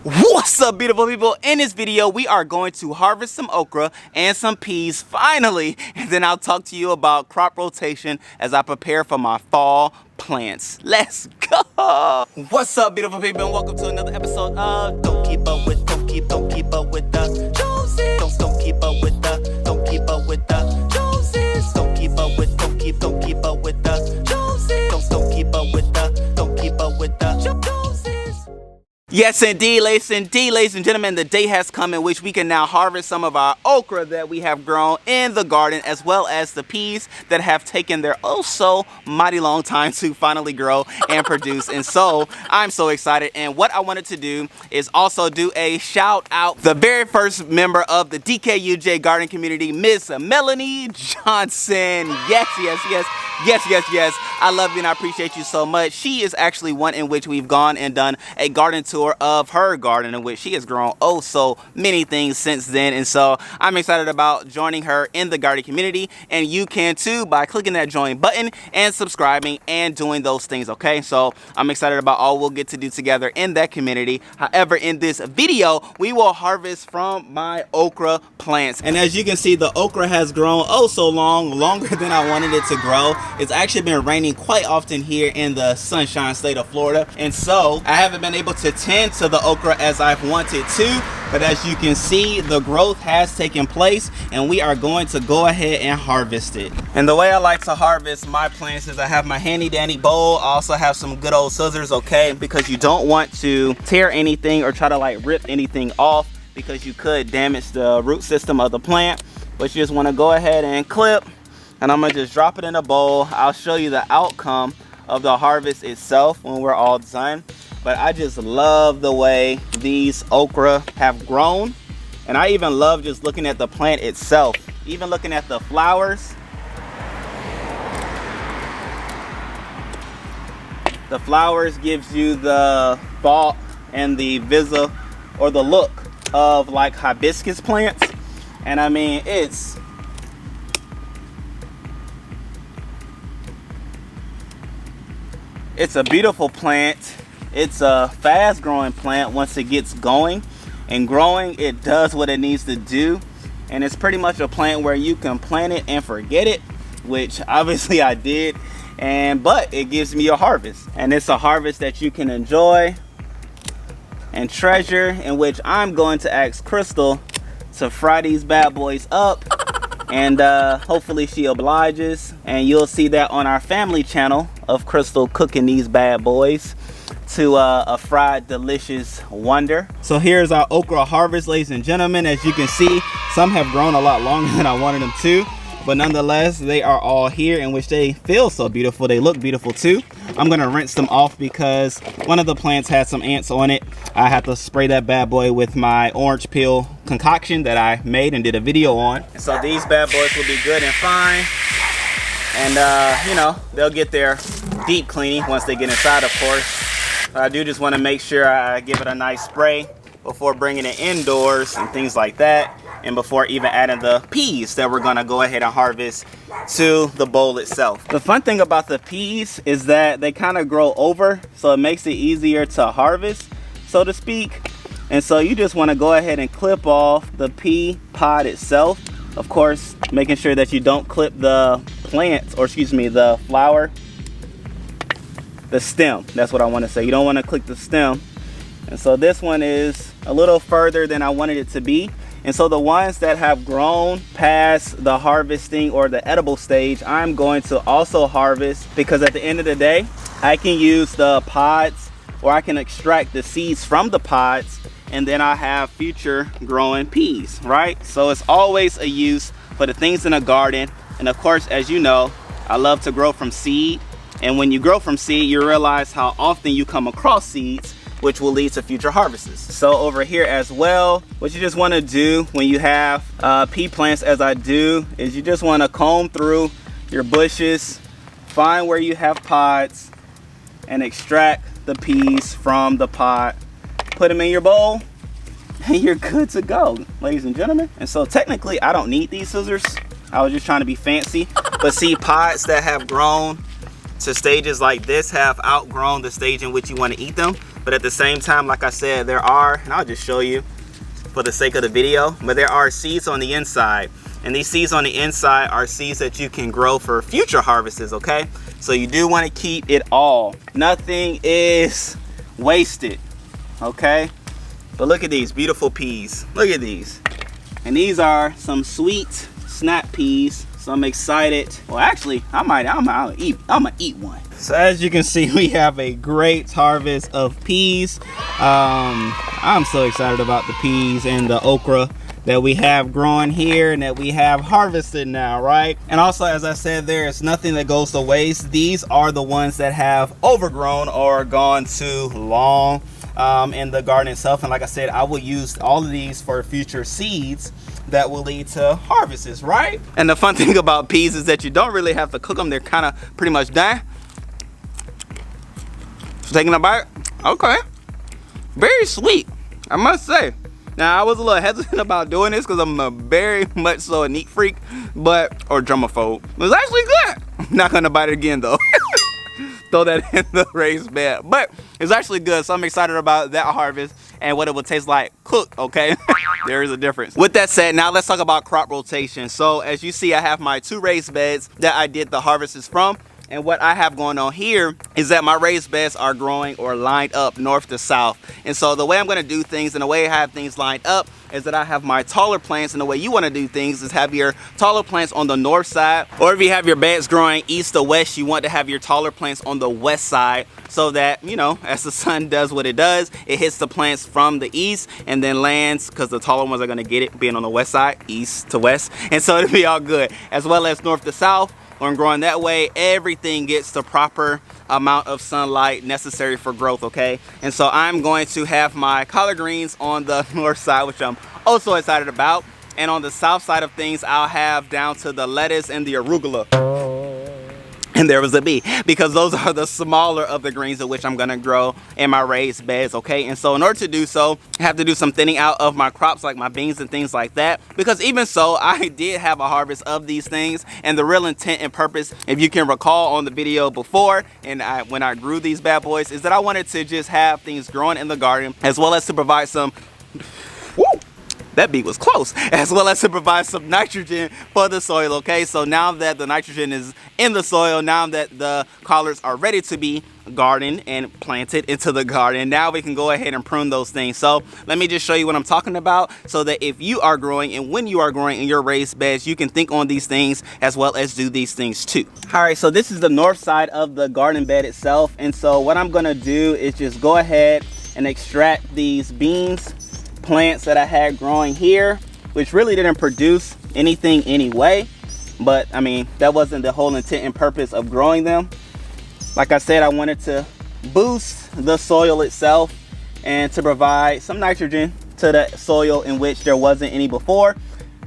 What's up, beautiful people? In this video we are going to harvest some okra and some peas finally, and then I'll talk to you about crop rotation as I prepare for my fall plants. Let's go. What's up, beautiful people, and welcome to another episode of Don't Keep Up With the Joneses. Don't keep up with the Joneses. Don't keep up with the Joneses. Don't keep up with the Joneses. Don't keep up with the Joneses. Yes, indeed, ladies and gentlemen, the day has come in which we can now harvest some of our okra that we have grown in the garden, as well as the peas that have taken their oh so mighty long time to finally grow and produce. And so I'm so excited. And what I wanted to do is also do a shout out the very first member of the DKUJ garden community, Miss Melanie Johnson. Yes. I love you and I appreciate you so much. She is actually one in which we've gone and done a garden tour of her garden, in which she has grown oh so many things since then. And so I'm excited about joining her in the garden community, and you can too by clicking that join button and subscribing and doing those things. Okay, so I'm excited about all we'll get to do together in that community. However, in this video we will harvest from my okra plants, and as you can see, the okra has grown oh so longer than I wanted it to grow. It's actually been raining quite often here in the sunshine state of Florida, and so I haven't been able to tend to the okra as I've wanted to, but as you can see, the growth has taken place and we are going to go ahead and harvest it. And the way I like to harvest my plants is I have my handy dandy bowl. I also have some good old scissors, okay, because you don't want to tear anything or try to like rip anything off, because you could damage the root system of the plant. But you just want to go ahead and clip, and I'm gonna just drop it in a bowl. I'll show you the outcome of the harvest itself when we're all done. But I just love the way these okra have grown, and I even love just looking at the plant itself, even looking at the flowers. The flowers gives you the thought and the visual or the look of like hibiscus plants, and I mean it's a beautiful plant. It's a fast growing plant. Once it gets going and growing, it does what it needs to do, and it's pretty much a plant where you can plant it and forget it, which obviously I did, but it gives me a harvest, and it's a harvest that you can enjoy and treasure, in which I'm going to ask Crystal to fry these bad boys up, and hopefully she obliges, and you'll see that on our family channel of Crystal cooking these bad boys to a fried delicious wonder. So here's our okra harvest, ladies and gentlemen. As you can see, some have grown a lot longer than I wanted them to, but nonetheless they are all here, in which they feel so beautiful. They look beautiful too. I'm gonna rinse them off because one of the plants had some ants on it. I have to spray that bad boy with my orange peel concoction that I made and did a video on. So these bad boys will be good and fine, and you know, they'll get their deep cleaning once they get inside, of course. I do just want to make sure I give it a nice spray before bringing it indoors and things like that, and before even adding the peas that we're gonna go ahead and harvest to the bowl itself. The fun thing about the peas is that they kind of grow over, so it makes it easier to harvest, so to speak. And so you just want to go ahead and clip off the pea pod itself, of course making sure that you don't clip the plant, or excuse me, the flower, the stem. That's what I want to say. You don't want to clip the stem. And so this one is a little further than I wanted it to be, and so the ones that have grown past the harvesting or the edible stage, I'm going to also harvest, because at the end of the day I can use the pods, or I can extract the seeds from the pods, and then I have future growing peas, right? So it's always a use for the things in a garden. And of course, as you know, I love to grow from seed, and when you grow from seed, you realize how often you come across seeds, which will lead to future harvests. So over here as well, what you just want to do when you have pea plants, as I do, is you just want to comb through your bushes, find where you have pods, and extract the peas from the pod, put them in your bowl, and you're good to go, ladies and gentlemen. And so technically I don't need these scissors. I was just trying to be fancy, but see, pods that have grown to stages like this have outgrown the stage in which you want to eat them. But at the same time, like I said, there are, and I'll just show you for the sake of the video, but there are seeds on the inside. And these seeds on the inside are seeds that you can grow for future harvests, okay? So you do want to keep it all. Nothing is wasted, okay? But look at these beautiful peas. Look at these. And these are some sweet snap peas. So I'm excited. Well, actually, I'm gonna eat one. So as you can see, we have a great harvest of peas. I'm so excited about the peas and the okra that we have growing here and that we have harvested now, right? And also, as I said, there is nothing that goes to waste. These are the ones that have overgrown or gone too long in the garden itself. And like I said, I will use all of these for future seeds that will lead to harvests, right? And the fun thing about peas is that you don't really have to cook them. They're kind of pretty much done. So taking a bite, okay. Very sweet, I must say. Now, I was a little hesitant about doing this because I'm a very much so a neat freak, or germaphobe. It was actually good. I'm not gonna bite it again though. Throw that in the raised bed. But it's actually good, so I'm excited about that harvest and what it will taste like cooked, okay? There is a difference. With that said, now let's talk about crop rotation. So as you see, I have my 2 raised beds that I did the harvests from. And what I have going on here is that my raised beds are growing or lined up north to south. And so the way I'm gonna do things and the way I have things lined up is that I have my taller plants, and the way you wanna do things is have your taller plants on the north side, or if you have your beds growing east to west, you want to have your taller plants on the west side so that, you know, as the sun does what it does, it hits the plants from the east and then lands, because the taller ones are gonna get it being on the west side, east to west. And so it'll be all good, as well as north to south. When growing that way, everything gets the proper amount of sunlight necessary for growth, okay? And so I'm going to have my collard greens on the north side, which I'm also excited about. And on the south side of things, I'll have down to the lettuce and the arugula. And there was a bee, because those are the smaller of the greens of which I'm gonna grow in my raised beds, okay? And so in order to do so, I have to do some thinning out of my crops like my beans and things like that, because even so, I did have a harvest of these things, and the real intent and purpose, if you can recall on the video before, and when I grew these bad boys, is that I wanted to just have things growing in the garden, as well as to provide some, that beat was close, as well as to provide some nitrogen for the soil, okay? So now that the nitrogen is in the soil, now that the collards are ready to be gardened and planted into the garden, now we can go ahead and prune those things. So let me just show you what I'm talking about, so that if you are growing and when you are growing in your raised beds, you can think on these things as well as do these things too. All right, so this is the north side of the garden bed itself. And so what I'm gonna do is just go ahead and extract these beans plants that I had growing here, which really didn't produce anything anyway, but I mean, that wasn't the whole intent and purpose of growing them. Like I said, I wanted to boost the soil itself and to provide some nitrogen to the soil in which there wasn't any before.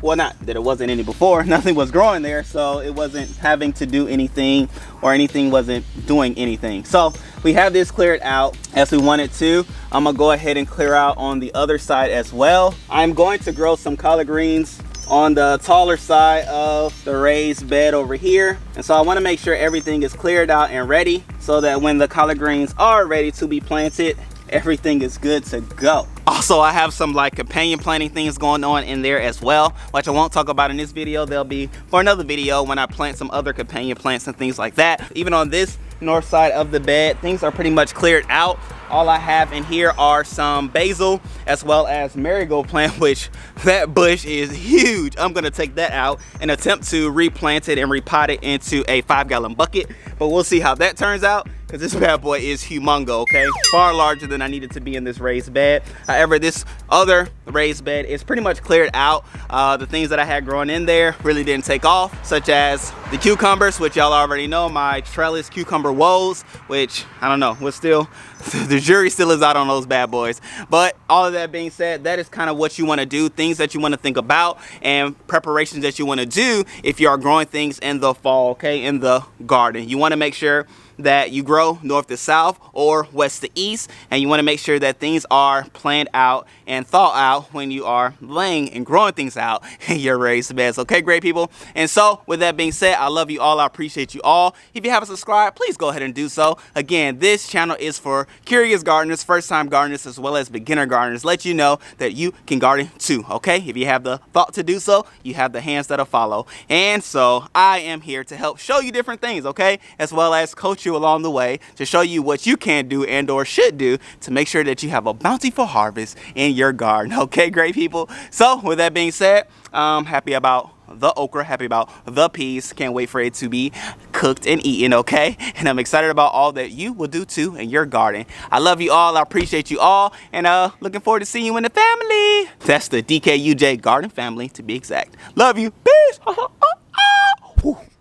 Well, not that it wasn't any before, nothing was growing there, so it wasn't having to do anything, or anything wasn't doing anything. So we have this cleared out as we wanted to. I'm gonna go ahead and clear out on the other side as well. I'm going to grow some collard greens on the taller side of the raised bed over here. And so I wanna make sure everything is cleared out and ready, so that when the collard greens are ready to be planted, everything is good to go. Also, I have some like companion planting things going on in there as well, which I won't talk about in this video. They'll be for another video when I plant some other companion plants and things like that. Even on this north side of the bed, things are pretty much cleared out. All I have in here are some basil as well as marigold plant, which that bush is huge. I'm gonna take that out and attempt to replant it and repot it into a 5-gallon bucket, but we'll see how that turns out, because this bad boy is humongo, okay? Far larger than I needed to be in this raised bed. However, this other raised bed is pretty much cleared out. The things that I had growing in there really didn't take off, such as the cucumbers, which y'all already know, my trellis cucumber woes, which I don't know, we're still, the jury still is out on those bad boys. But all of that being said, that is kind of what you want to do, things that you want to think about, and preparations that you want to do if you are growing things in the fall, okay, in the garden. You want to make sure that you grow north to south or west to east, and you want to make sure that things are planned out and thought out when you are laying and growing things out in your raised beds. Okay, great people. And so with that being said, I love you all. I appreciate you all. If you haven't subscribed, please go ahead and do so. Again, this channel is for curious gardeners, first time gardeners, as well as beginner gardeners. Let you know that you can garden too. Okay, if you have the thought to do so, you have the hands that'll follow. And so I am here to help show you different things, okay, as well as coach you along the way to show you what you can do and or should do to make sure that you have a bountiful harvest in your garden. Okay, great people. So with that being said, I'm happy about the okra, happy about the peas, can't wait for it to be cooked and eaten, okay? And I'm excited about all that you will do too in your garden. I love you all, I appreciate you all, and looking forward to seeing you in the family. That's the DKUJ garden family to be exact. Love you, peace.